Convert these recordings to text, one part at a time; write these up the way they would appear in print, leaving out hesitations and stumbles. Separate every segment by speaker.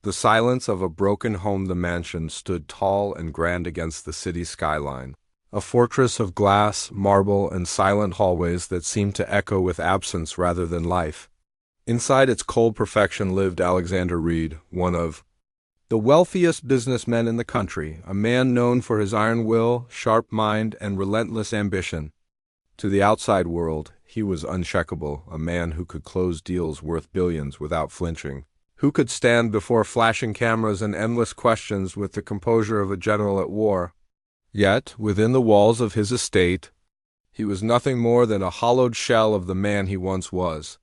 Speaker 1: The silence of a broken home. The mansion stood tall and grand against the city skyline, a fortress of glass, marble, and silent hallways that seemed to echo with absence rather than life. Inside its cold perfection lived Alexander Reed, one of the wealthiest businessmen in the country, a man known for his iron will, sharp mind, and relentless ambition. To the outside world, he was unshakable, a man who could close deals worth billions without flinching, who could stand before flashing cameras and endless questions with the composure of a general at war. Yet, within the walls of his estate, he was nothing more than a hollowed shell of the man he once was.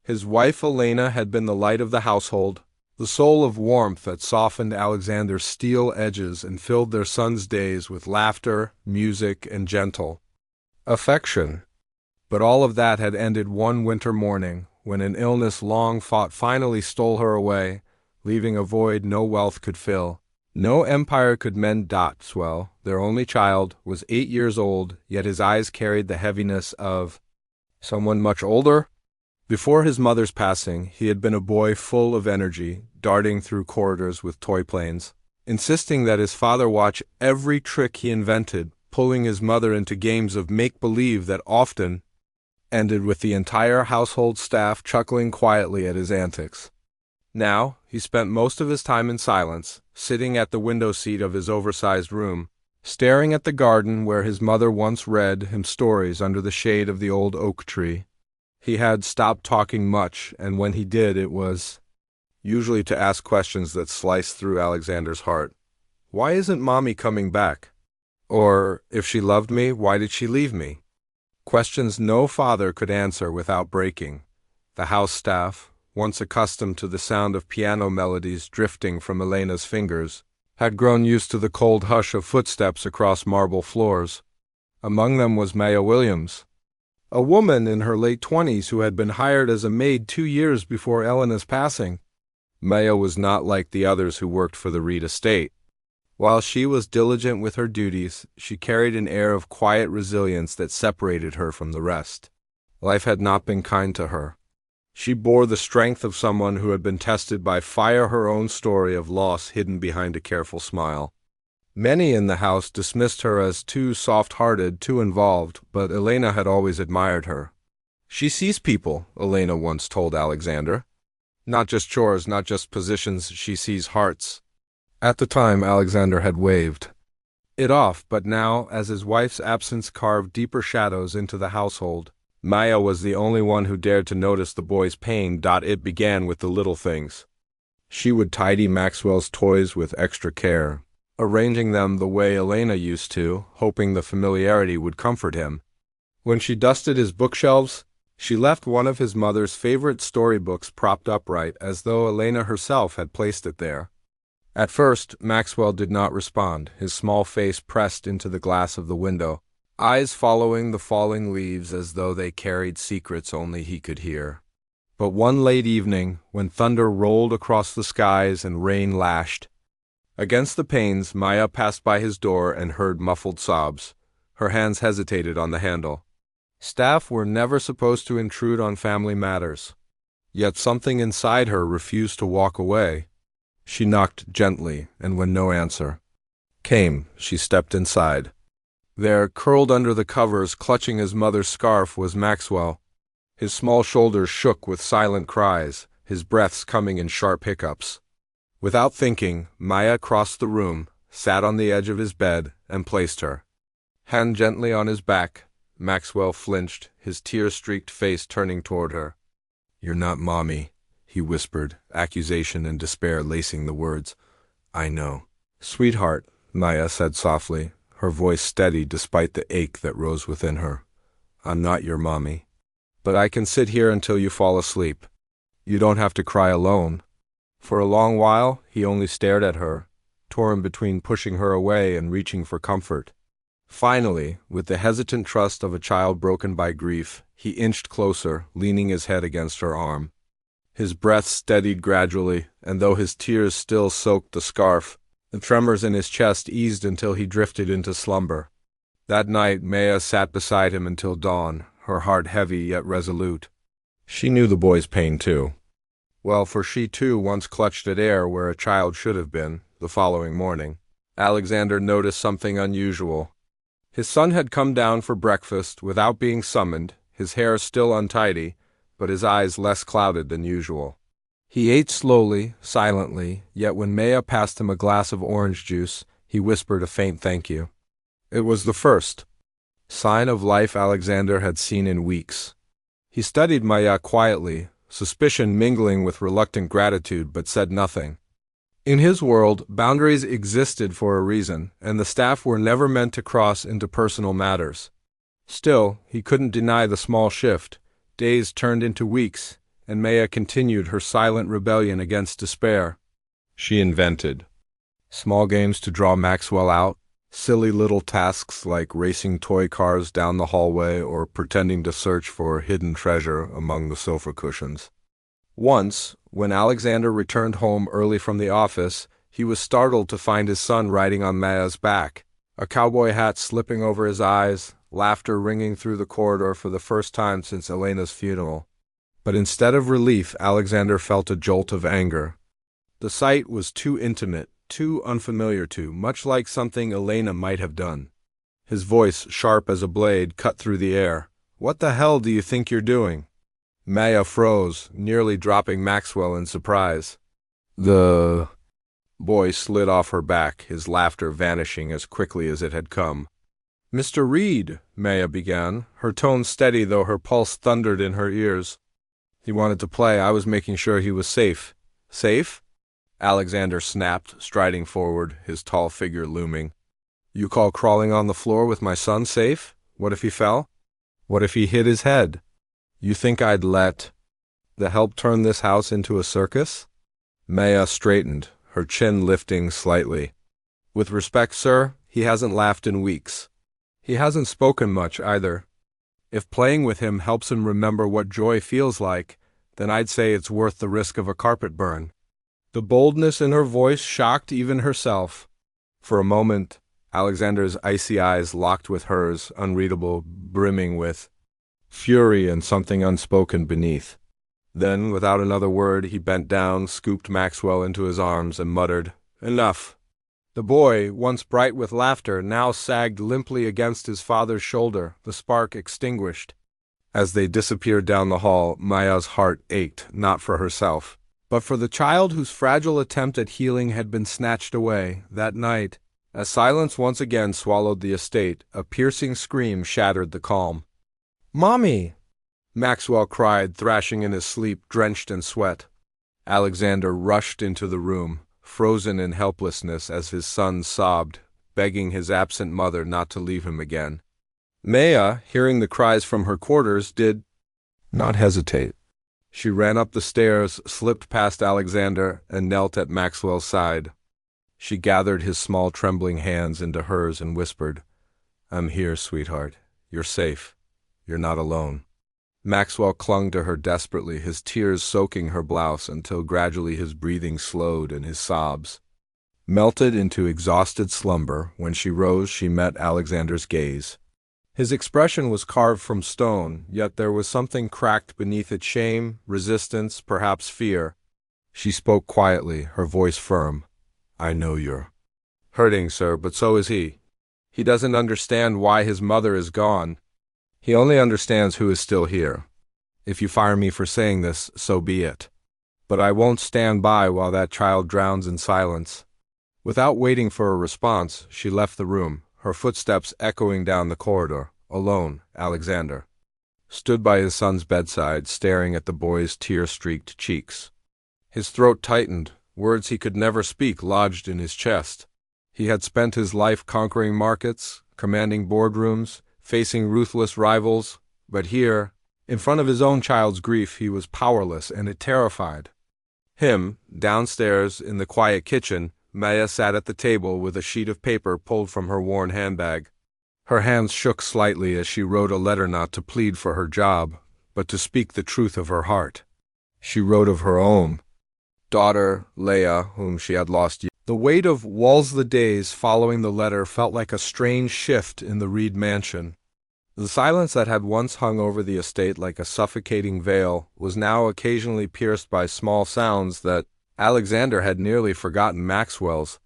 Speaker 1: His wife Elena had been the light of the household, the soul of warmth that softened Alexander's steel edges and filled their son's days with laughter, music, and gentle affection. But all of that had ended one winter morning, when an illness long fought finally stole her away, leaving a void no wealth could fill. No empire could mend. Swell, their only child, was 8 years old, yet his eyes carried the heaviness of someone much older. Before his mother's passing, he had been a boy full of energy, darting through corridors with toy planes, insisting that his father watch every trick he invented, pulling his mother into games of make-believe that often ended with the entire household staff chuckling quietly at his antics. Now, he spent most of his time in silence, sitting at the window seat of his oversized room, staring at the garden where his mother once read him stories under the shade of the old oak tree. He had stopped talking much, and when he did, it was usually to ask questions that sliced through Alexander's heart. Why isn't Mommy coming back? Or, if she loved me, why did she leave me? Questions no father could answer without breaking. The house staff, once accustomed to the sound of piano melodies drifting from Elena's fingers, had grown used to the cold hush of footsteps across marble floors. Among them was Maya Williams, a woman in her late 20s who had been hired as a maid 2 years before Elena's passing. Maya was not like the others who worked for the Reed estate. While she was diligent with her duties, she carried an air of quiet resilience that separated her from the rest. Life had not been kind to her. She bore the strength of someone who had been tested by fire, her own story of loss hidden behind a careful smile. Many in the house dismissed her as too soft-hearted, too involved, but Elena had always admired her. She sees people, Elena once told Alexander. Not just chores, not just positions, she sees hearts. At the time, Alexander had waved it off, but now, as his wife's absence carved deeper shadows into the household, Maya was the only one who dared to notice the boy's pain. It began with the little things. She would tidy Maxwell's toys with extra care, arranging them the way Elena used to, hoping the familiarity would comfort him. When she dusted his bookshelves, she left one of his mother's favorite storybooks propped upright, as though Elena herself had placed it there. At first, Maxwell did not respond, his small face pressed into the glass of the window, eyes following the falling leaves as though they carried secrets only he could hear. But one late evening, when thunder rolled across the skies and rain lashed against the panes, Maya passed by his door and heard muffled sobs. Her hands hesitated on the handle. Staff were never supposed to intrude on family matters. Yet something inside her refused to walk away. She knocked gently, and when no answer came, she stepped inside. There, curled under the covers, clutching his mother's scarf, was Maxwell. His small shoulders shook with silent cries, his breaths coming in sharp hiccups. Without thinking, Maya crossed the room, sat on the edge of his bed, and placed her hand gently on his back. Maxwell flinched, his tear-streaked face turning toward her. "You're not Mommy," he whispered, accusation and despair lacing the words. "I know." "Sweetheart," Maya said softly, her voice steady despite the ache that rose within her. "I'm not your Mommy. But I can sit here until you fall asleep. You don't have to cry alone." For a long while, he only stared at her, torn between pushing her away and reaching for comfort. Finally, with the hesitant trust of a child broken by grief, he inched closer, leaning his head against her arm. His breath steadied gradually, and though his tears still soaked the scarf, the tremors in his chest eased until he drifted into slumber. That night, Maya sat beside him until dawn, her heart heavy yet resolute. She knew the boy's pain too. Well, for she too once clutched at air where a child should have been. The following morning, Alexander noticed something unusual. His son had come down for breakfast without being summoned, his hair still untidy, but his eyes less clouded than usual. He ate slowly, silently, yet when Maya passed him a glass of orange juice, he whispered a faint thank you. It was the first sign of life Alexander had seen in weeks. He studied Maya quietly, suspicion mingling with reluctant gratitude, but said nothing. In his world, boundaries existed for a reason, and the staff were never meant to cross into personal matters. Still, he couldn't deny the small shift. Days turned into weeks, and Maya continued her silent rebellion against despair. She invented small games to draw Maxwell out, silly little tasks like racing toy cars down the hallway or pretending to search for hidden treasure among the sofa cushions. Once, when Alexander returned home early from the office, he was startled to find his son riding on Maya's back, a cowboy hat slipping over his eyes, laughter ringing through the corridor for the first time since Elena's funeral. But instead of relief, Alexander felt a jolt of anger. The sight was too intimate, too unfamiliar much like something Elena might have done. His voice, sharp as a blade, cut through the air. "What the hell do you think you're doing?" Maya froze, nearly dropping Maxwell in surprise. The boy slid off her back, his laughter vanishing as quickly as it had come. "Mr. Reed," Maya began, her tone steady though her pulse thundered in her ears. "He wanted to play. I was making sure he was safe." "Safe?" Alexander snapped, striding forward, his tall figure looming. "You call crawling on the floor with my son safe? What if he fell? What if he hit his head? You think I'd let the help turn this house into a circus?" Maya straightened, her chin lifting slightly. "With respect, sir, he hasn't laughed in weeks. He hasn't spoken much, either. If playing with him helps him remember what joy feels like, then I'd say it's worth the risk of a carpet burn." The boldness in her voice shocked even herself. For a moment, Alexander's icy eyes locked with hers, unreadable, brimming with fury and something unspoken beneath. Then, without another word, he bent down, scooped Maxwell into his arms, and muttered, "Enough." The boy, once bright with laughter, now sagged limply against his father's shoulder, the spark extinguished. As they disappeared down the hall, Maya's heart ached, not for herself, but for the child whose fragile attempt at healing had been snatched away. That night, as silence once again swallowed the estate, a piercing scream shattered the calm. "Mommy!" Maxwell cried, thrashing in his sleep, drenched in sweat. Alexander rushed into the room, frozen in helplessness as his son sobbed, begging his absent mother not to leave him again. Maya, hearing the cries from her quarters, did not hesitate. She ran up the stairs, slipped past Alexander, and knelt at Maxwell's side. She gathered his small trembling hands into hers and whispered, "I'm here, sweetheart. You're safe. You're not alone." Maxwell clung to her desperately, his tears soaking her blouse until gradually his breathing slowed and his sobs melted into exhausted slumber. When she rose, she met Alexander's gaze. His expression was carved from stone, yet there was something cracked beneath it, shame, resistance, perhaps fear. She spoke quietly, her voice firm. "I know you're hurting, sir, but so is he. He doesn't understand why his mother is gone. He only understands who is still here. If you fire me for saying this, so be it. But I won't stand by while that child drowns in silence." Without waiting for a response, she left the room, her footsteps echoing down the corridor. Alone, Alexander stood by his son's bedside, staring at the boy's tear-streaked cheeks. His throat tightened, words he could never speak lodged in his chest. He had spent his life conquering markets, commanding boardrooms, facing ruthless rivals, but here, in front of his own child's grief, he was powerless, and it terrified him. Downstairs, in the quiet kitchen, Maya sat at the table with a sheet of paper pulled from her worn handbag. Her hands shook slightly as she wrote a letter, not to plead for her job, but to speak the truth of her heart. She wrote of her own daughter, Leah, whom she had lost. The weight of walls the days following the letter felt like a strange shift in the Reed mansion. The silence that had once hung over the estate like a suffocating veil was now occasionally pierced by small sounds that Alexander had nearly forgotten Maxwell's.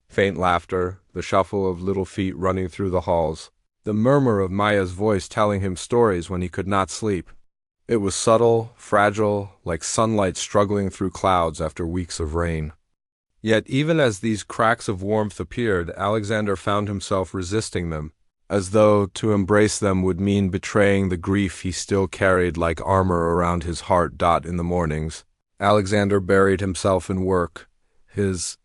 Speaker 1: Faint laughter, the shuffle of little feet running through the halls, the murmur of Maya's voice telling him stories when he could not sleep. It was subtle, fragile, like sunlight struggling through clouds after weeks of rain. Yet even as these cracks of warmth appeared, Alexander found himself resisting them, as though to embrace them would mean betraying the grief he still carried like armor around his heart. In the mornings, Alexander buried himself in work. His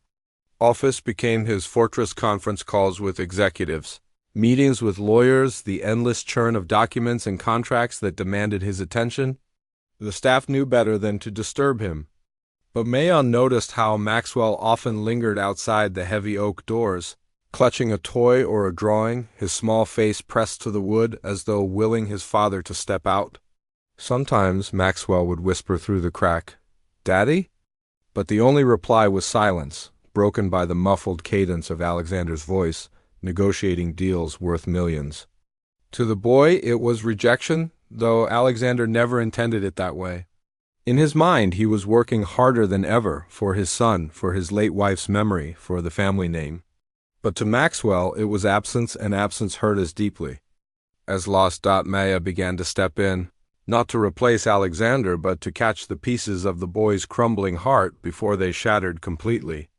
Speaker 1: office became his fortress. Conference calls with executives, meetings with lawyers, the endless churn of documents and contracts that demanded his attention. The staff knew better than to disturb him. But Mayon noticed how Maxwell often lingered outside the heavy oak doors, clutching a toy or a drawing, his small face pressed to the wood as though willing his father to step out. Sometimes Maxwell would whisper through the crack, "Daddy?" But the only reply was silence, broken by the muffled cadence of Alexander's voice, negotiating deals worth millions. To the boy it was rejection, though Alexander never intended it that way. In his mind he was working harder than ever for his son, for his late wife's memory, for the family name. But to Maxwell it was absence, and absence hurt as deeply. As lost, Maya began to step in, not to replace Alexander, but to catch the pieces of the boy's crumbling heart before they shattered completely.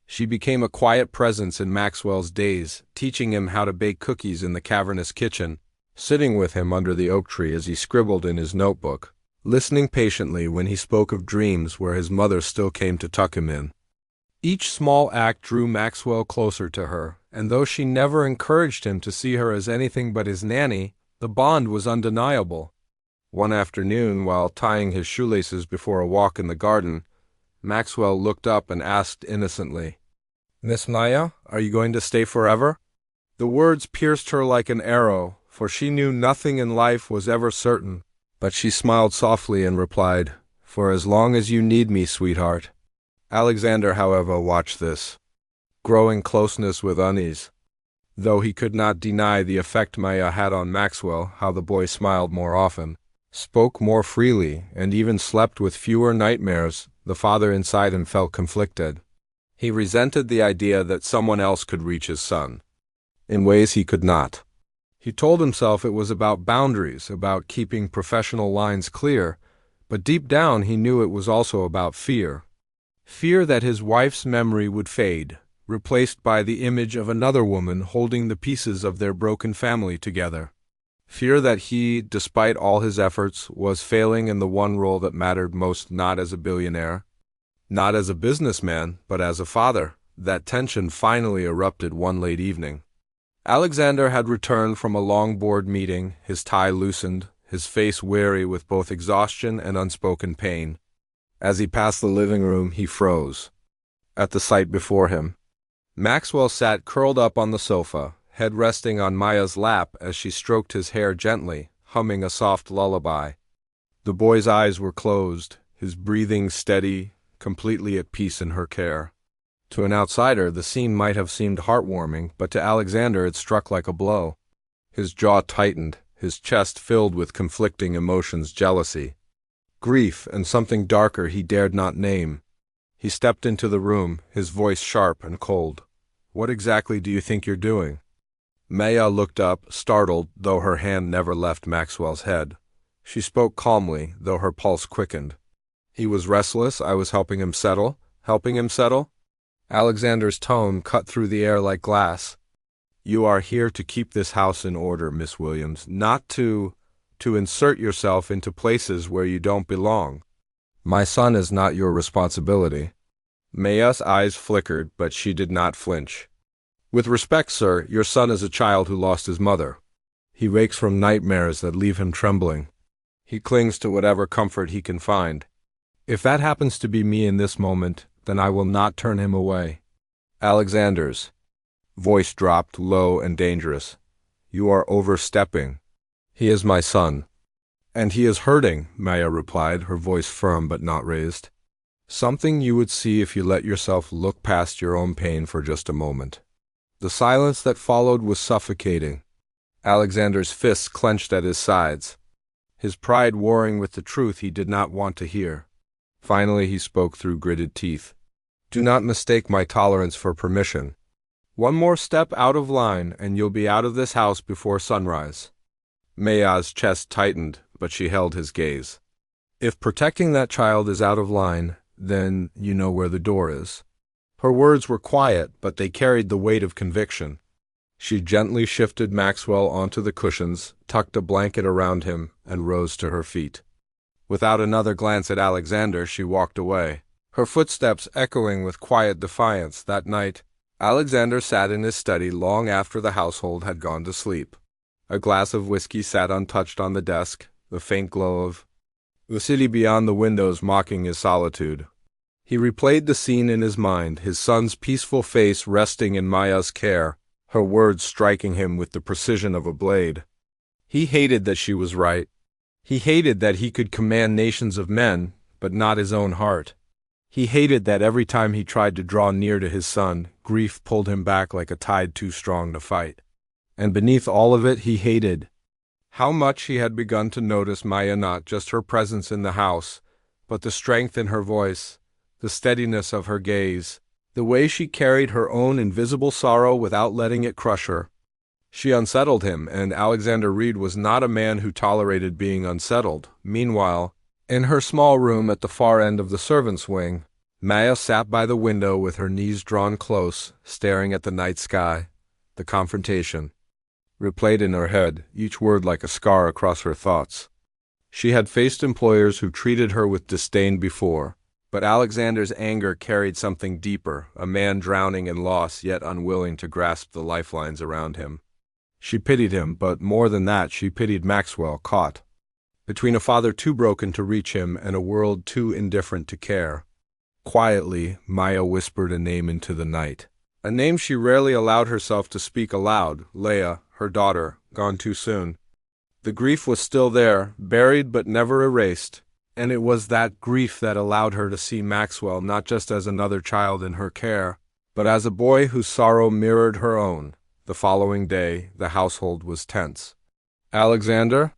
Speaker 1: She became a quiet presence in Maxwell's days, teaching him how to bake cookies in the cavernous kitchen, sitting with him under the oak tree as he scribbled in his notebook, listening patiently when he spoke of dreams where his mother still came to tuck him in. Each small act drew Maxwell closer to her, and though she never encouraged him to see her as anything but his nanny, the bond was undeniable. One afternoon, while tying his shoelaces before a walk in the garden, Maxwell looked up and asked innocently, "Miss Maya, are you going to stay forever?" The words pierced her like an arrow, for she knew nothing in life was ever certain, but she smiled softly and replied, "For as long as you need me, sweetheart." Alexander, however, watched this growing closeness with unease. Though he could not deny the effect Maya had on Maxwell, how the boy smiled more often, spoke more freely, and even slept with fewer nightmares, the father inside him felt conflicted. He resented the idea that someone else could reach his son, in ways he could not. He told himself it was about boundaries, about keeping professional lines clear, but deep down he knew it was also about fear. Fear that his wife's memory would fade, replaced by the image of another woman holding the pieces of their broken family together. Fear that he, despite all his efforts, was failing in the one role that mattered most, not as a billionaire, not as a businessman, but as a father. That tension finally erupted one late evening. Alexander had returned from a long board meeting, his tie loosened, his face weary with both exhaustion and unspoken pain. As he passed the living room, he froze at the sight before him. Maxwell sat curled up on the sofa, head resting on Maya's lap as she stroked his hair gently, humming a soft lullaby. The boy's eyes were closed, his breathing steady, completely at peace in her care. To an outsider, the scene might have seemed heartwarming, but to Alexander it struck like a blow. His jaw tightened, his chest filled with conflicting emotions: jealousy, grief, and something darker he dared not name. He stepped into the room, his voice sharp and cold. "What exactly do you think you're doing?" Maya looked up, startled, though her hand never left Maxwell's head. She spoke calmly, though her pulse quickened. "He was restless. I was helping him settle." "Helping him settle?" Alexander's tone cut through the air like glass. "You are here to keep this house in order, Miss Williams, not to insert yourself into places where you don't belong. My son is not your responsibility." Maya's eyes flickered, but she did not flinch. "With respect, sir, your son is a child who lost his mother. He wakes from nightmares that leave him trembling. He clings to whatever comfort he can find. If that happens to be me in this moment, then I will not turn him away." Alexander's voice dropped, low and dangerous. "You are overstepping. He is my son." "And he is hurting," Maya replied, her voice firm but not raised. "Something you would see if you let yourself look past your own pain for just a moment." The silence that followed was suffocating. Alexander's fists clenched at his sides, his pride warring with the truth he did not want to hear. Finally he spoke through gritted teeth. Do not mistake my tolerance for permission. One more step out of line and you'll be out of this house before sunrise. Maya's chest tightened, but she held his gaze. If protecting that child is out of line, then you know where the door is. Her words were quiet, but they carried the weight of conviction. She gently shifted Maxwell onto the cushions, tucked a blanket around him, and rose to her feet. Without another glance at Alexander, she walked away, her footsteps echoing with quiet defiance. That night, Alexander sat in his study long after the household had gone to sleep. A glass of whiskey sat untouched on the desk, the faint glow of the city beyond the windows mocking his solitude. He replayed the scene in his mind, his son's peaceful face resting in Maya's care, her words striking him with the precision of a blade. He hated that she was right. He hated that he could command nations of men, but not his own heart. He hated that every time he tried to draw near to his son, grief pulled him back like a tide too strong to fight. And beneath all of it, he hated how much he had begun to notice Maya, not just her presence in the house, but the strength in her voice, the steadiness of her gaze, the way she carried her own invisible sorrow without letting it crush her. She unsettled him, and Alexander Reed was not a man who tolerated being unsettled. Meanwhile, in her small room at the far end of the servants' wing, Maya sat by the window with her knees drawn close, staring at the night sky. The confrontation replayed in her head, each word like a scar across her thoughts. She had faced employers who treated her with disdain before, but Alexander's anger carried something deeper, a man drowning in loss yet unwilling to grasp the lifelines around him. She pitied him, but more than that, she pitied Maxwell, caught between a father too broken to reach him and a world too indifferent to care. Quietly, Maya whispered a name into the night, a name she rarely allowed herself to speak aloud: Leah, her daughter, gone too soon. The grief was still there, buried but never erased, and it was that grief that allowed her to see Maxwell not just as another child in her care, but as a boy whose sorrow mirrored her own. The following day, the household was tense. Alexander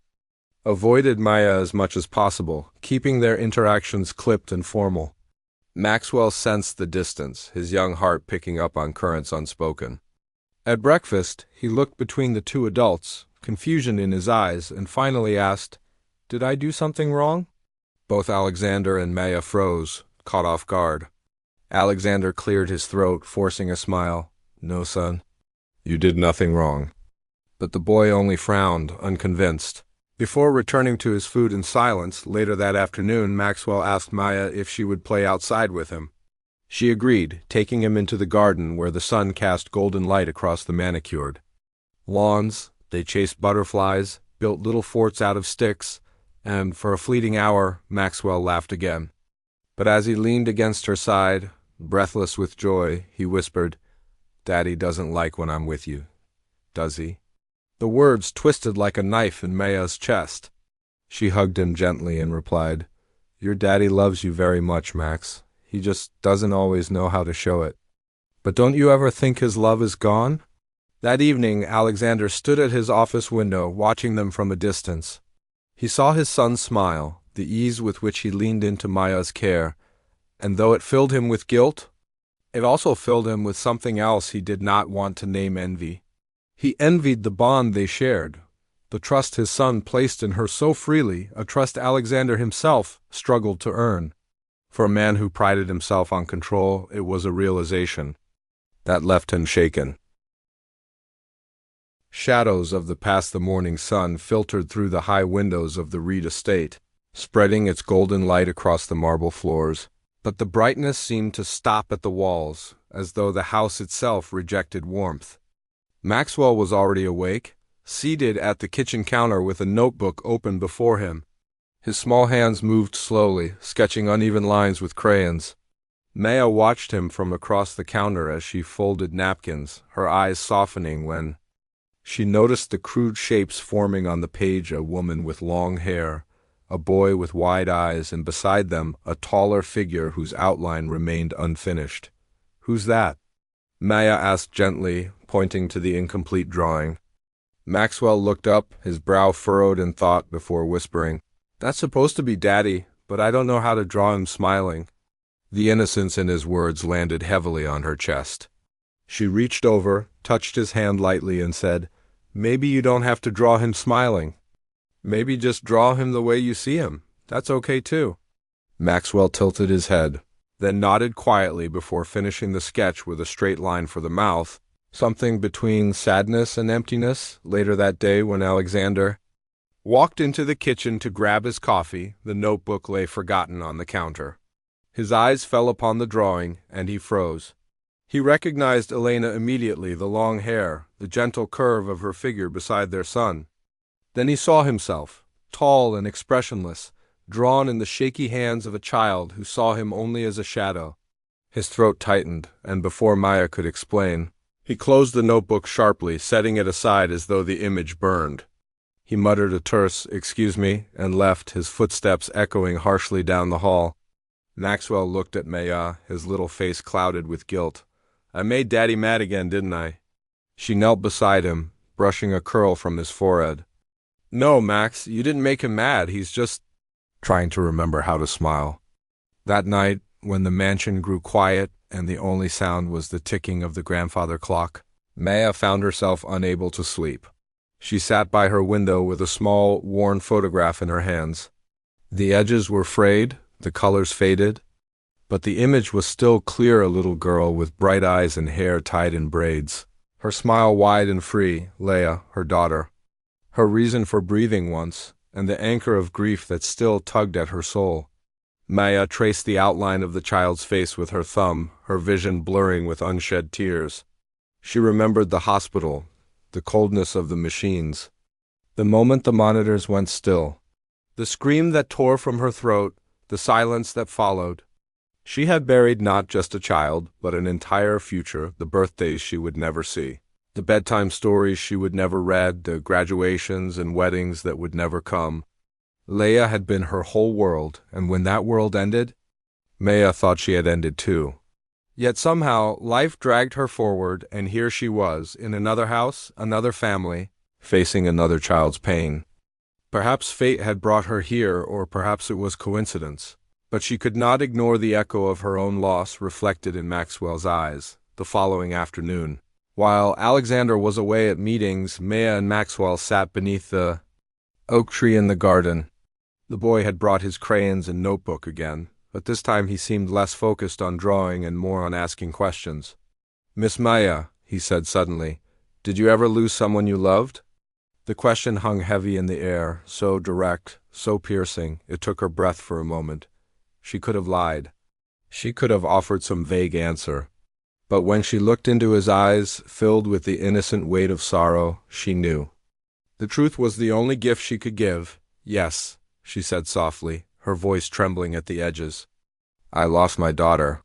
Speaker 1: avoided Maya as much as possible, keeping their interactions clipped and formal. Maxwell sensed the distance, his young heart picking up on currents unspoken. At breakfast, he looked between the two adults, confusion in his eyes, and finally asked, "Did I do something wrong?" Both Alexander and Maya froze, caught off guard. Alexander cleared his throat, forcing a smile. "No, son, you did nothing wrong." But the boy only frowned, unconvinced. Before returning to his food in silence, later that afternoon, Maxwell asked Maya if she would play outside with him. She agreed, taking him into the garden where the sun cast golden light across the manicured lawns. They chased butterflies, built little forts out of sticks, and for a fleeting hour, Maxwell laughed again. But as he leaned against her side, breathless with joy, he whispered, "Daddy doesn't like when I'm with you, does he?" The words twisted like a knife in Maya's chest. She hugged him gently and replied, "Your daddy loves you very much, Max. He just doesn't always know how to show it. But don't you ever think his love is gone?" That evening, Alexander stood at his office window, watching them from a distance. He saw his son smile, the ease with which he leaned into Maya's care, and though it filled him with guilt, it also filled him with something else he did not want to name: envy. He envied the bond they shared, the trust his son placed in her so freely, a trust Alexander himself struggled to earn. For a man who prided himself on control, it was a realization that left him shaken. Shadows of the past-the-morning sun filtered through the high windows of the Reed estate, spreading its golden light across the marble floors. But the brightness seemed to stop at the walls, as though the house itself rejected warmth. Maxwell was already awake, seated at the kitchen counter with a notebook open before him. His small hands moved slowly, sketching uneven lines with crayons. Maya watched him from across the counter as she folded napkins, her eyes softening when she noticed the crude shapes forming on the page: a woman with long hair, a boy with wide eyes, and beside them a taller figure whose outline remained unfinished. "Who's that?" Maya asked gently, pointing to the incomplete drawing. Maxwell looked up, his brow furrowed in thought before whispering, "That's supposed to be Daddy, but I don't know how to draw him smiling." The innocence in his words landed heavily on her chest. She reached over, touched his hand lightly, and said, "Maybe you don't have to draw him smiling. Maybe just draw him the way you see him. That's okay too." Maxwell tilted his head, then nodded quietly before finishing the sketch with a straight line for the mouth, something between sadness and emptiness. Later that day, when Alexander walked into the kitchen to grab his coffee, the notebook lay forgotten on the counter. His eyes fell upon the drawing, and he froze. He recognized Elena immediately, the long hair, the gentle curve of her figure beside their son. Then he saw himself, tall and expressionless, drawn in the shaky hands of a child who saw him only as a shadow. His throat tightened, and before Maya could explain, he closed the notebook sharply, setting it aside as though the image burned. He muttered a terse, "Excuse me," and left, his footsteps echoing harshly down the hall. Maxwell looked at Maya, his little face clouded with guilt. "I made Daddy mad again, didn't I?" She knelt beside him, brushing a curl from his forehead. "No, Max, you didn't make him mad. He's just—" trying to remember how to smile. That night, when the mansion grew quiet and the only sound was the ticking of the grandfather clock, Maya found herself unable to sleep. She sat by her window with a small, worn photograph in her hands. The edges were frayed, the colors faded, but the image was still clear, a little girl with bright eyes and hair tied in braids, her smile wide and free, Leah, her daughter, her reason for breathing once, and the anchor of grief that still tugged at her soul. Maya traced the outline of the child's face with her thumb, her vision blurring with unshed tears. She remembered the hospital, the coldness of the machines, the moment the monitors went still, the scream that tore from her throat, the silence that followed. She had buried not just a child, but an entire future, the birthdays she would never see, the bedtime stories she would never read, the graduations and weddings that would never come. Leah had been her whole world, and when that world ended, Maya thought she had ended too. Yet somehow life dragged her forward, and here she was, in another house, another family, facing another child's pain. Perhaps fate had brought her here, or perhaps it was coincidence. But she could not ignore the echo of her own loss reflected in Maxwell's eyes. The following afternoon, while Alexander was away at meetings, Maya and Maxwell sat beneath the oak tree in the garden. The boy had brought his crayons and notebook again, but this time he seemed less focused on drawing and more on asking questions. "Miss Maya," he said suddenly, "did you ever lose someone you loved?" The question hung heavy in the air, so direct, so piercing, it took her breath for a moment. She could have lied. She could have offered some vague answer. But when she looked into his eyes, filled with the innocent weight of sorrow, she knew. The truth was the only gift she could give. "Yes," she said softly, her voice trembling at the edges. "I lost my daughter.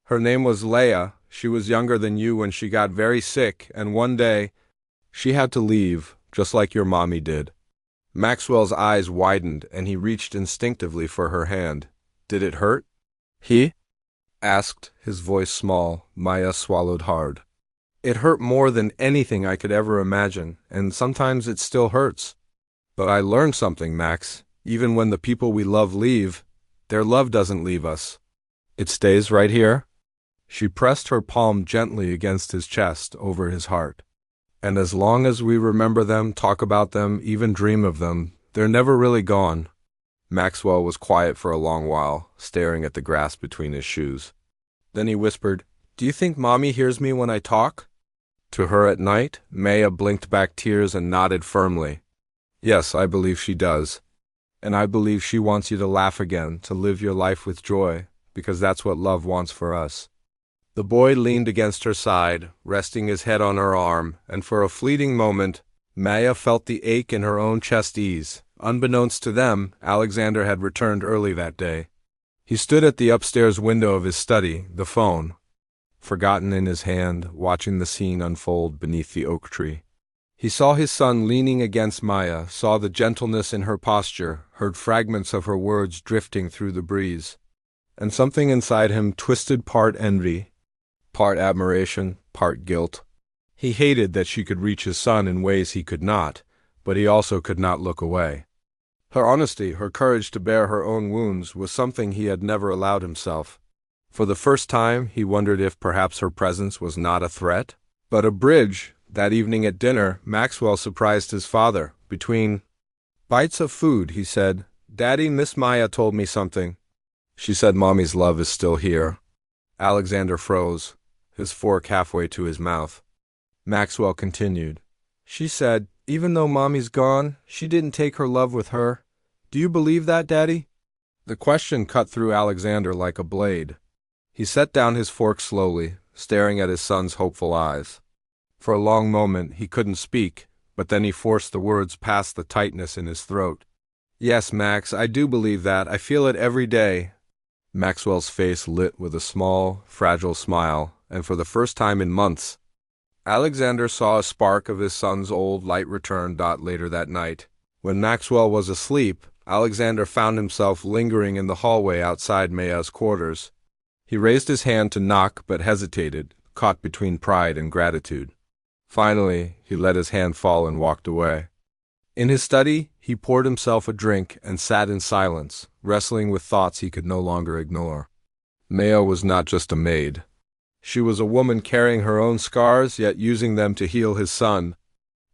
Speaker 1: Her name was Leah. She was younger than you when she got very sick, and one day she had to leave, just like your mommy did." Maxwell's eyes widened, and he reached instinctively for her hand. "Did it hurt?" He asked, his voice small. Maya swallowed hard. "It hurt more than anything I could ever imagine, and sometimes it still hurts. But I learned something, Max. Even when the people we love leave, their love doesn't leave us. It stays right here." She pressed her palm gently against his chest, over his heart. "And as long as we remember them, talk about them, even dream of them, they're never really gone." Maxwell was quiet for a long while, staring at the grass between his shoes. Then he whispered, "Do you think Mommy hears me when I talk?" To her at night, Maya blinked back tears and nodded firmly. "Yes, I believe she does. And I believe she wants you to laugh again, to live your life with joy, because that's what love wants for us." The boy leaned against her side, resting his head on her arm, and for a fleeting moment, Maya felt the ache in her own chest ease. Unbeknownst to them, Alexander had returned early that day. He stood at the upstairs window of his study, the phone, forgotten in his hand, watching the scene unfold beneath the oak tree. He saw his son leaning against Maya, saw the gentleness in her posture, heard fragments of her words drifting through the breeze. And something inside him twisted, part envy, part admiration, part guilt. He hated that she could reach his son in ways he could not, but he also could not look away. Her honesty, her courage to bear her own wounds, was something he had never allowed himself. For the first time, he wondered if perhaps her presence was not a threat, but a bridge. That evening at dinner, Maxwell surprised his father. Between bites of food, he said, "Daddy, Miss Maya told me something. She said Mommy's love is still here." Alexander froze, his fork halfway to his mouth. Maxwell continued, "She said, even though Mommy's gone, she didn't take her love with her. Do you believe that, Daddy?" The question cut through Alexander like a blade. He set down his fork slowly, staring at his son's hopeful eyes. For a long moment he couldn't speak, but then he forced the words past the tightness in his throat. "Yes, Max, I do believe that. I feel it every day." Maxwell's face lit with a small, fragile smile, and for the first time in months, Alexander saw a spark of his son's old light return. Later that night, when Maxwell was asleep, Alexander found himself lingering in the hallway outside Maya's quarters. He raised his hand to knock but hesitated, caught between pride and gratitude. Finally, he let his hand fall and walked away. In his study, he poured himself a drink and sat in silence, wrestling with thoughts he could no longer ignore. Maya was not just a maid. She was a woman carrying her own scars, yet using them to heal his son.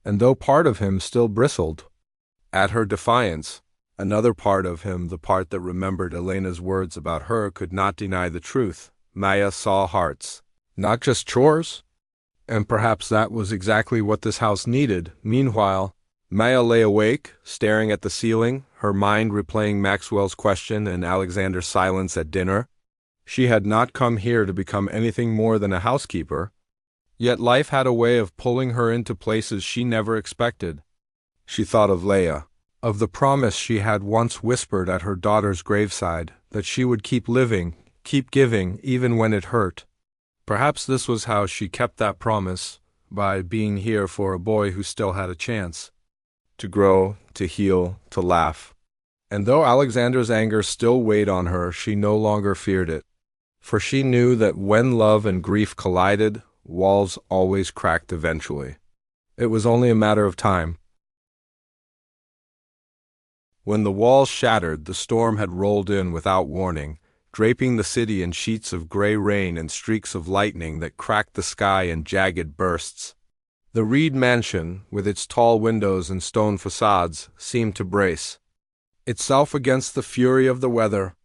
Speaker 1: And though part of him still bristled at her defiance, another part of him, the part that remembered Elena's words about her, could not deny the truth. Maya saw hearts, not just chores. And perhaps that was exactly what this house needed. Meanwhile, Maya lay awake, staring at the ceiling, her mind replaying Maxwell's question and Alexander's silence at dinner. She had not come here to become anything more than a housekeeper, yet life had a way of pulling her into places she never expected. She thought of Leia, of the promise she had once whispered at her daughter's graveside, that she would keep living, keep giving, even when it hurt. Perhaps this was how she kept that promise, by being here for a boy who still had a chance to grow, to heal, to laugh. And though Alexander's anger still weighed on her, she no longer feared it. For she knew that when love and grief collided, walls always cracked eventually. It was only a matter of time. When the walls shattered, the storm had rolled in without warning, draping the city in sheets of gray rain and streaks of lightning that cracked the sky in jagged bursts. The Reed mansion, with its tall windows and stone facades, seemed to brace itself against the fury of the weather.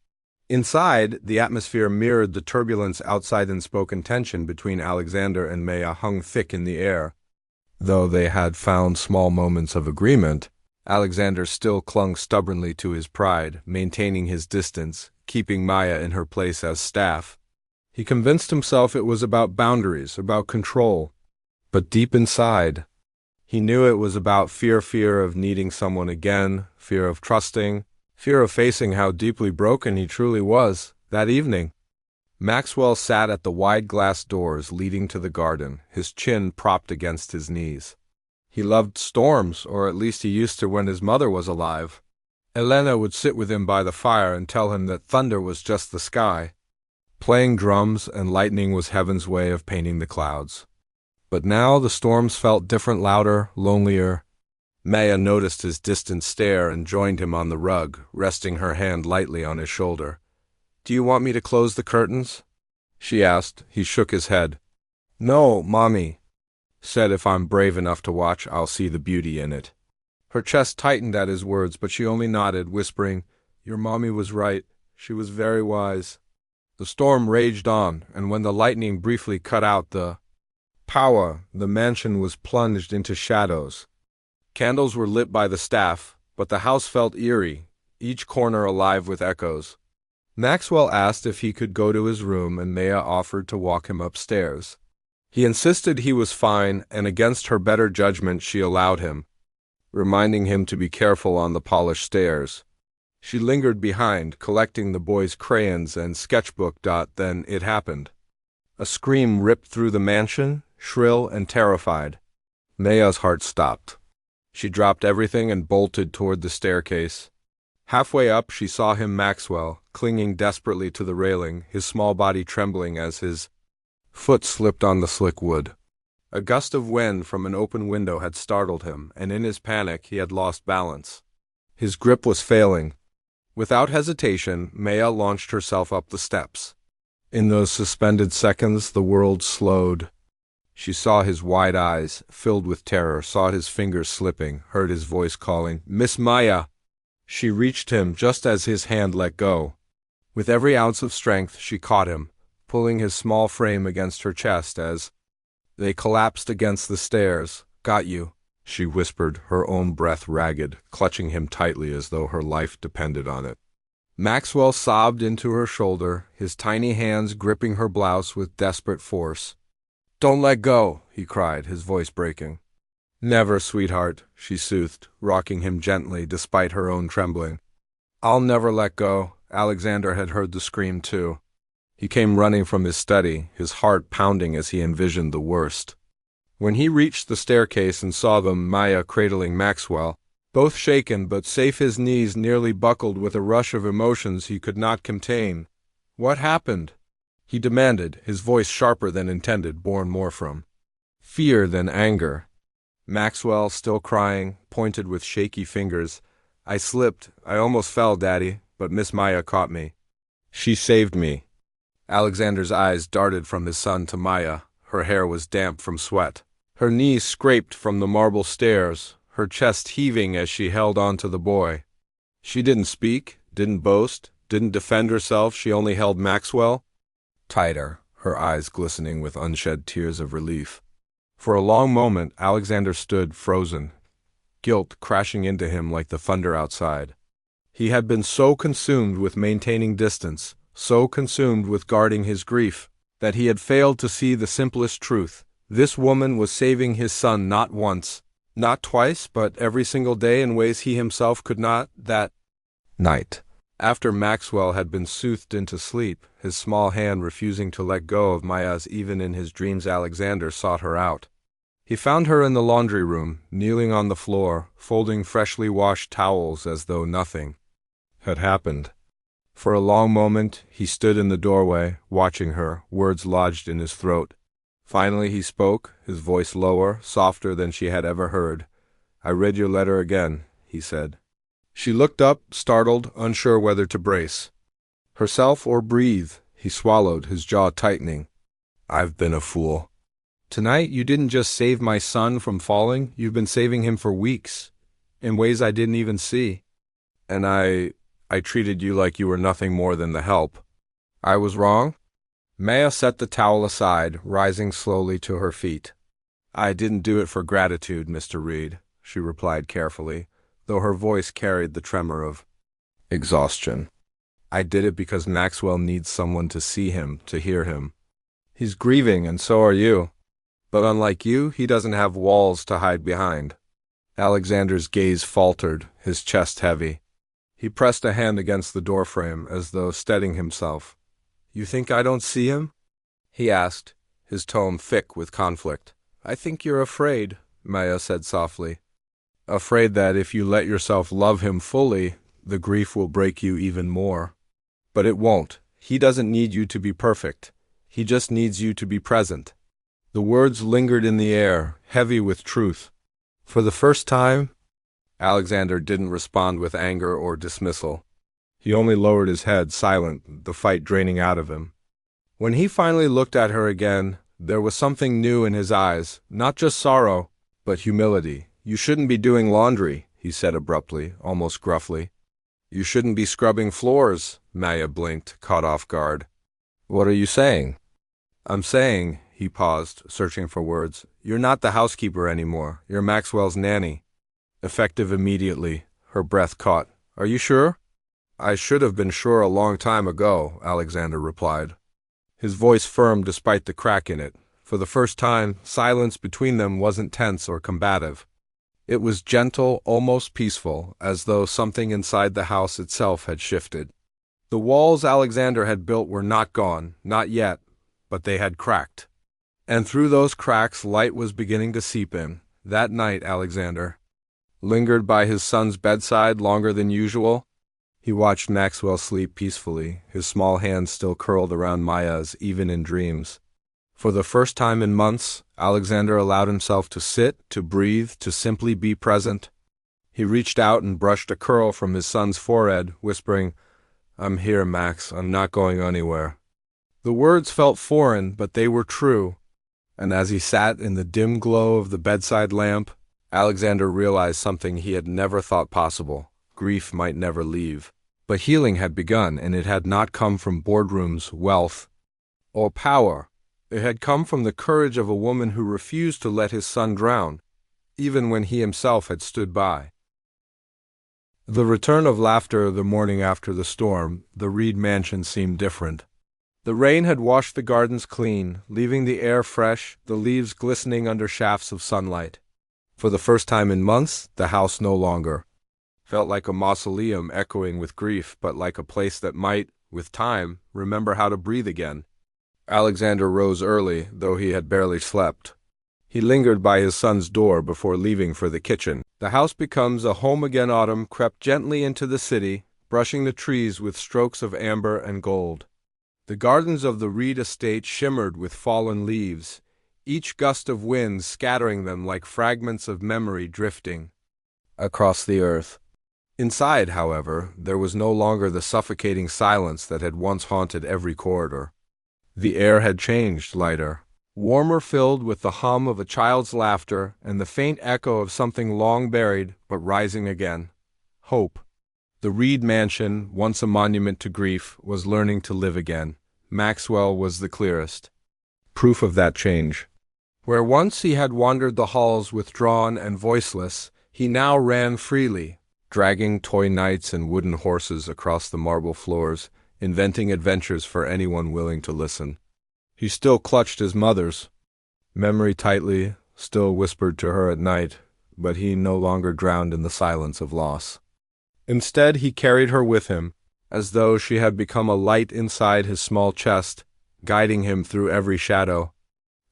Speaker 1: Inside, the atmosphere mirrored the turbulence outside. Unspoken tension between Alexander and Maya hung thick in the air. Though they had found small moments of agreement, Alexander still clung stubbornly to his pride, maintaining his distance, keeping Maya in her place as staff. He convinced himself it was about boundaries, about control. But deep inside, he knew it was about fear of needing someone again, fear of trusting, fear of facing how deeply broken he truly was. That evening, Maxwell sat at the wide glass doors leading to the garden, his chin propped against his knees. He loved storms, or at least he used to when his mother was alive. Elena would sit with him by the fire and tell him that thunder was just the sky. Playing drums and lightning was heaven's way of painting the clouds. But now the storms felt different, louder, lonelier. Maya noticed his distant stare and joined him on the rug, resting her hand lightly on his shoulder. "Do you want me to close the curtains?" she asked. He shook his head. "No, Mommy said if I'm brave enough to watch, I'll see the beauty in it." Her chest tightened at his words, but she only nodded, whispering, "Your Mommy was right. She was very wise." The storm raged on, and when the lightning briefly cut out the power, the mansion was plunged into shadows. Candles were lit by the staff, but the house felt eerie, each corner alive with echoes. Maxwell asked if he could go to his room, and Maya offered to walk him upstairs. He insisted he was fine, and against her better judgment she allowed him, reminding him to be careful on the polished stairs. She lingered behind, collecting the boy's crayons and sketchbook. Then it happened. A scream ripped through the mansion, shrill and terrified. Maya's heart stopped. She dropped everything and bolted toward the staircase. Halfway up, she saw him, Maxwell, clinging desperately to the railing, his small body trembling as his foot slipped on the slick wood. A gust of wind from an open window had startled him, and in his panic he had lost balance. His grip was failing. Without hesitation, Maya launched herself up the steps. In those suspended seconds, the world slowed. She saw his wide eyes, filled with terror, saw his fingers slipping, heard his voice calling, "Miss Maya!" She reached him just as his hand let go. With every ounce of strength, she caught him, pulling his small frame against her chest as they collapsed against the stairs. "Got you," she whispered, her own breath ragged, clutching him tightly as though her life depended on it. Maxwell sobbed into her shoulder, his tiny hands gripping her blouse with desperate force. "Don't let go," he cried, his voice breaking. "Never, sweetheart," she soothed, rocking him gently despite her own trembling. "I'll never let go." Alexander had heard the scream too. He came running from his study, his heart pounding as he envisioned the worst. When he reached the staircase and saw them, Maya cradling Maxwell, both shaken but safe, his knees nearly buckled with a rush of emotions he could not contain. "What happened?" he demanded, his voice sharper than intended, born more from fear than anger. Maxwell, still crying, pointed with shaky fingers. "I slipped. I almost fell, Daddy, but Miss Maya caught me. She saved me." Alexander's eyes darted from his son to Maya. Her hair was damp from sweat. Her knees scraped from the marble stairs, her chest heaving as she held on to the boy. She didn't speak, didn't boast, didn't defend herself. She only held Maxwell tighter, her eyes glistening with unshed tears of relief. For a long moment, Alexander stood frozen, guilt crashing into him like the thunder outside. He had been so consumed with maintaining distance, so consumed with guarding his grief, that he had failed to see the simplest truth. This woman was saving his son not once, not twice, but every single day in ways he himself could not. That night, after Maxwell had been soothed into sleep, his small hand refusing to let go of Maya's even in his dreams, Alexander sought her out. He found her in the laundry room, kneeling on the floor, folding freshly washed towels as though nothing had happened. For a long moment, he stood in the doorway, watching her, words lodged in his throat. Finally he spoke, his voice lower, softer than she had ever heard. "I read your letter again," he said. She looked up, startled, unsure whether to brace herself or breathe. He swallowed, his jaw tightening. "I've been a fool. Tonight you didn't just save my son from falling, you've been saving him for weeks, in ways I didn't even see. And I treated you like you were nothing more than the help. I was wrong?" Maya set the towel aside, rising slowly to her feet. "I didn't do it for gratitude, Mr. Reed," she replied carefully, though her voice carried the tremor of exhaustion. "I did it because Maxwell needs someone to see him, to hear him. He's grieving, and so are you. But unlike you, he doesn't have walls to hide behind." Alexander's gaze faltered, his chest heavy. He pressed a hand against the doorframe, as though steadying himself. "You think I don't see him?" he asked, his tone thick with conflict. "I think you're afraid," Maya said softly. "Afraid that if you let yourself love him fully, the grief will break you even more. But it won't. He doesn't need you to be perfect. He just needs you to be present." The words lingered in the air, heavy with truth. For the first time, Alexander didn't respond with anger or dismissal. He only lowered his head, silent, the fight draining out of him. When he finally looked at her again, there was something new in his eyes, not just sorrow, but humility. "You shouldn't be doing laundry," he said abruptly, almost gruffly. "You shouldn't be scrubbing floors," Maya blinked, caught off guard. "What are you saying?" "I'm saying," he paused, searching for words, "you're not the housekeeper anymore. You're Maxwell's nanny." Effective immediately, her breath caught. "Are you sure?" "I should have been sure a long time ago," Alexander replied. His voice firm despite the crack in it. For the first time, silence between them wasn't tense or combative. It was gentle, almost peaceful, as though something inside the house itself had shifted. The walls Alexander had built were not gone, not yet, but they had cracked. And through those cracks light was beginning to seep in. That night, Alexander lingered by his son's bedside longer than usual. He watched Maxwell sleep peacefully, his small hands still curled around Maya's, even in dreams. For the first time in months, Alexander allowed himself to sit, to breathe, to simply be present. He reached out and brushed a curl from his son's forehead, whispering, "I'm here, Max. I'm not going anywhere." The words felt foreign, but they were true. And as he sat in the dim glow of the bedside lamp, Alexander realized something he had never thought possible. Grief might never leave. But healing had begun, and it had not come from boardrooms, wealth, or power. It had come from the courage of a woman who refused to let his son drown, even when he himself had stood by. The return of laughter the morning after the storm, the Reed mansion seemed different. The rain had washed the gardens clean, leaving the air fresh, the leaves glistening under shafts of sunlight. For the first time in months, the house no longer felt like a mausoleum echoing with grief, but like a place that might, with time, remember how to breathe again. Alexander rose early, though he had barely slept. He lingered by his son's door before leaving for the kitchen. The house becomes a home again. Autumn crept gently into the city, brushing the trees with strokes of amber and gold. The gardens of the Reed estate shimmered with fallen leaves, each gust of wind scattering them like fragments of memory drifting across the earth. Inside, however, there was no longer the suffocating silence that had once haunted every corridor. The air had changed, lighter, warmer, filled with the hum of a child's laughter and the faint echo of something long buried but rising again. Hope. The Reed mansion, once a monument to grief, was learning to live again. Maxwell was the clearest proof of that change. Where once he had wandered the halls withdrawn and voiceless, he now ran freely, dragging toy knights and wooden horses across the marble floors, inventing adventures for anyone willing to listen. He still clutched his mother's memory tightly, still whispered to her at night, but he no longer drowned in the silence of loss. Instead, he carried her with him, as though she had become a light inside his small chest, guiding him through every shadow.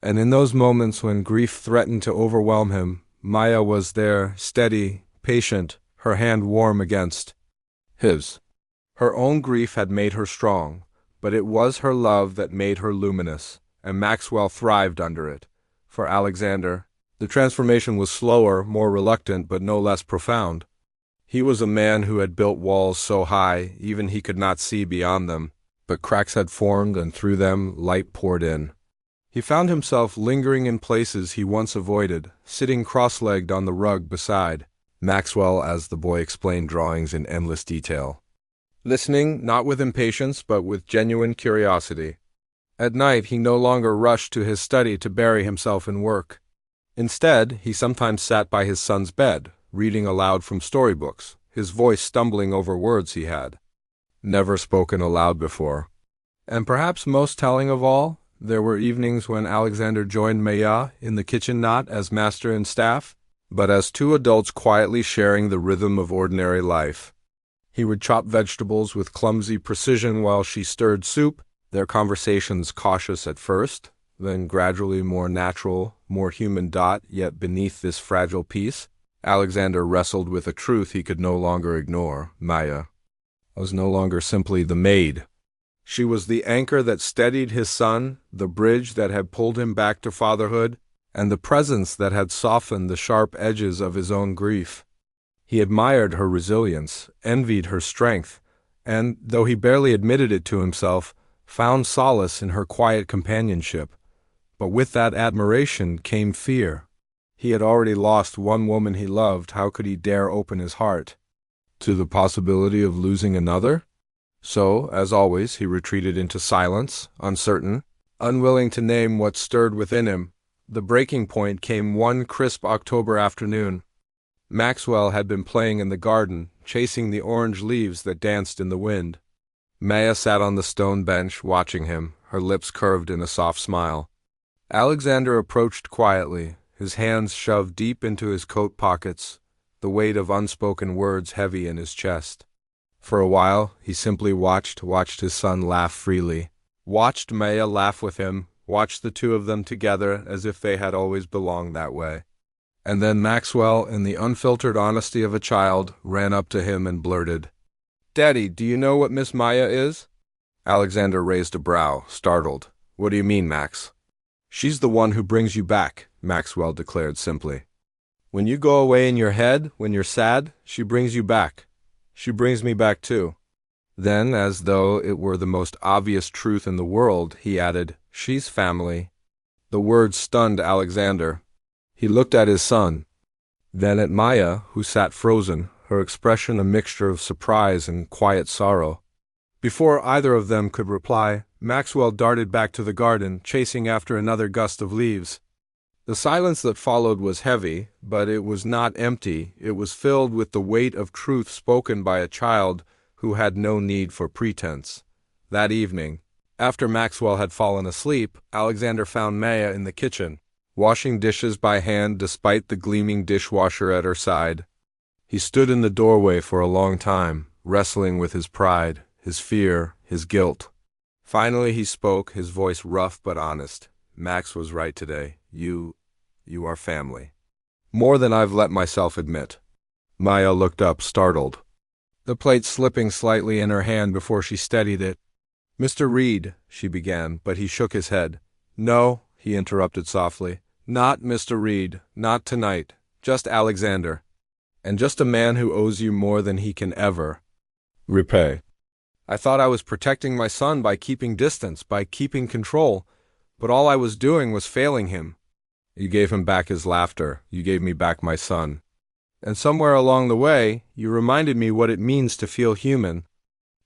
Speaker 1: And in those moments when grief threatened to overwhelm him, Maya was there, steady, patient, her hand warm against his. Her own grief had made her strong, but it was her love that made her luminous, and Maxwell thrived under it. For Alexander, the transformation was slower, more reluctant, but no less profound. He was a man who had built walls so high, even he could not see beyond them, but cracks had formed, and through them light poured in. He found himself lingering in places he once avoided, sitting cross-legged on the rug beside Maxwell as the boy explained drawings in endless detail, listening not with impatience but with genuine curiosity. At night he no longer rushed to his study to bury himself in work. Instead, he sometimes sat by his son's bed, reading aloud from storybooks, his voice stumbling over words he had never spoken aloud before. And perhaps most telling of all, there were evenings when Alexander joined Maya in the kitchen, not as master and staff, but as two adults quietly sharing the rhythm of ordinary life. He would chop vegetables with clumsy precision while she stirred soup, their conversations cautious at first, then gradually more natural, more human. Yet beneath this fragile peace, Alexander wrestled with a truth he could no longer ignore. Maya was no longer simply the maid. She was the anchor that steadied his son, the bridge that had pulled him back to fatherhood, and the presence that had softened the sharp edges of his own grief. He admired her resilience, envied her strength, and, though he barely admitted it to himself, found solace in her quiet companionship. But with that admiration came fear. He had already lost one woman he loved. How could he dare open his heart to the possibility of losing another? So, as always, he retreated into silence, uncertain, unwilling to name what stirred within him. The breaking point came one crisp October afternoon. Maxwell had been playing in the garden, chasing the orange leaves that danced in the wind. Maya sat on the stone bench, watching him, her lips curved in a soft smile. Alexander approached quietly, his hands shoved deep into his coat pockets, the weight of unspoken words heavy in his chest. For a while, he simply watched his son laugh freely, watched Maya laugh with him, watched the two of them together as if they had always belonged that way. And then Maxwell, in the unfiltered honesty of a child, ran up to him and blurted, "Daddy, do you know what Miss Maya is?" Alexander raised a brow, startled. "What do you mean, Max?" She's the one who brings you back, Maxwell declared simply. When you go away in your head, when you're sad, she brings you back. She brings me back too. Then, as though it were the most obvious truth in the world, he added, she's family. The words stunned Alexander. He looked at his son, then at Maya, who sat frozen, her expression a mixture of surprise and quiet sorrow. Before either of them could reply, Maxwell darted back to the garden, chasing after another gust of leaves. The silence that followed was heavy, but it was not empty. It was filled with the weight of truth spoken by a child who had no need for pretense. That evening, after Maxwell had fallen asleep, Alexander found Maya in the kitchen, washing dishes by hand despite the gleaming dishwasher at her side. He stood in the doorway for a long time, wrestling with his pride, his fear, his guilt. Finally he spoke, his voice rough but honest. Max was right today. You are family. More than I've let myself admit. Maya looked up, startled, the plate slipping slightly in her hand before she steadied it. Mr. Reed, she began, but he shook his head. No, he interrupted softly. Not Mr. Reed, not tonight. Just Alexander. And just a man who owes you more than he can ever repay. I thought I was protecting my son by keeping distance, by keeping control, but all I was doing was failing him. You gave him back his laughter. You gave me back my son. And somewhere along the way, you reminded me what it means to feel human.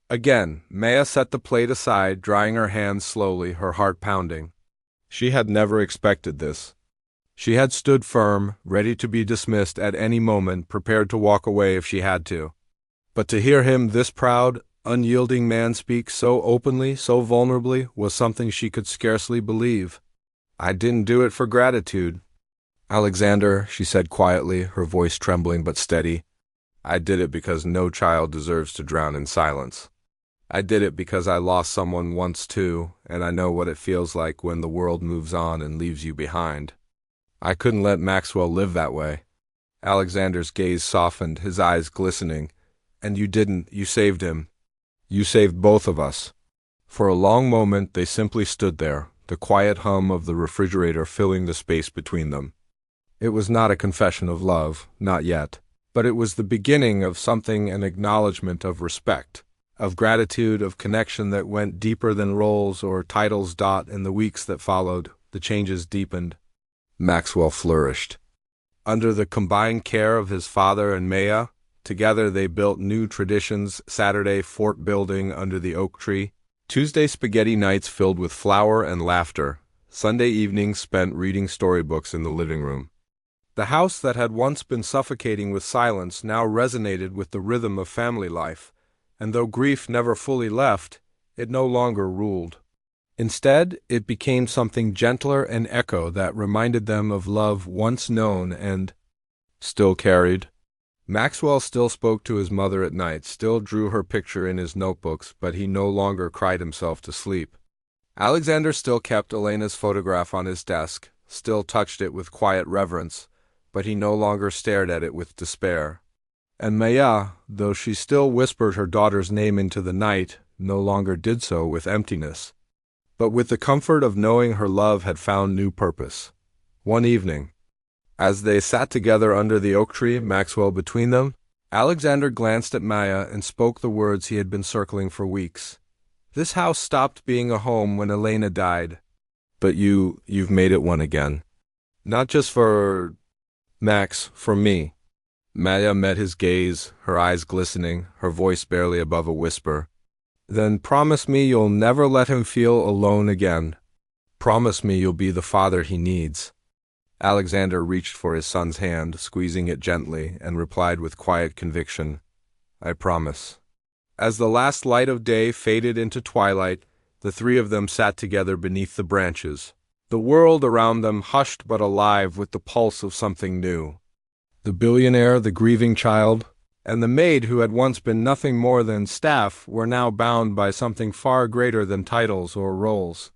Speaker 1: Again, Maya set the plate aside, drying her hands slowly, her heart pounding. She had never expected this. She had stood firm, ready to be dismissed at any moment, prepared to walk away if she had to. But to hear him, this proud, unyielding man, speak so openly, so vulnerably, was something she could scarcely believe. I didn't do it for gratitude. Alexander, she said quietly, her voice trembling but steady, I did it because no child deserves to drown in silence. I did it because I lost someone once too, and I know what it feels like when the world moves on and leaves you behind. I couldn't let Maxwell live that way. Alexander's gaze softened, his eyes glistening. And you didn't. You saved him. You saved both of us. For a long moment they simply stood there, the quiet hum of the refrigerator filling the space between them. It was not a confession of love, not yet, but it was the beginning of something, an acknowledgement of respect, of gratitude, of connection that went deeper than roles or titles. In the weeks that followed, the changes deepened. Maxwell flourished. Under the combined care of his father and Maya, together they built new traditions: Saturday fort building under the oak tree, Tuesday spaghetti nights filled with flour and laughter, Sunday evenings spent reading storybooks in the living room. The house that had once been suffocating with silence now resonated with the rhythm of family life, and though grief never fully left, it no longer ruled. Instead, it became something gentler, an echo that reminded them of love once known and still carried. Maxwell still spoke to his mother at night, still drew her picture in his notebooks, but he no longer cried himself to sleep. Alexander still kept Elena's photograph on his desk, still touched it with quiet reverence, but he no longer stared at it with despair. And Maya, though she still whispered her daughter's name into the night, no longer did so with emptiness, but with the comfort of knowing her love had found new purpose. One evening, as they sat together under the oak tree, Maxwell between them, Alexander glanced at Maya and spoke the words he had been circling for weeks. This house stopped being a home when Elena died, but you've made it one again. Not just for Max, for me. Maya met his gaze, her eyes glistening, her voice barely above a whisper. Then promise me you'll never let him feel alone again. Promise me you'll be the father he needs. Alexander reached for his son's hand, squeezing it gently, and replied with quiet conviction, I promise. As the last light of day faded into twilight, the three of them sat together beneath the branches, the world around them hushed but alive with the pulse of something new. The billionaire, the grieving child, and the maid who had once been nothing more than staff were now bound by something far greater than titles or roles.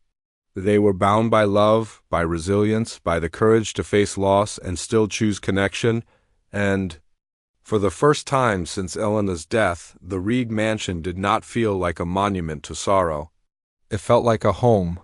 Speaker 1: They were bound by love, by resilience, by the courage to face loss and still choose connection, and, for the first time since Elena's death, the Reed mansion did not feel like a monument to sorrow. It felt like a home,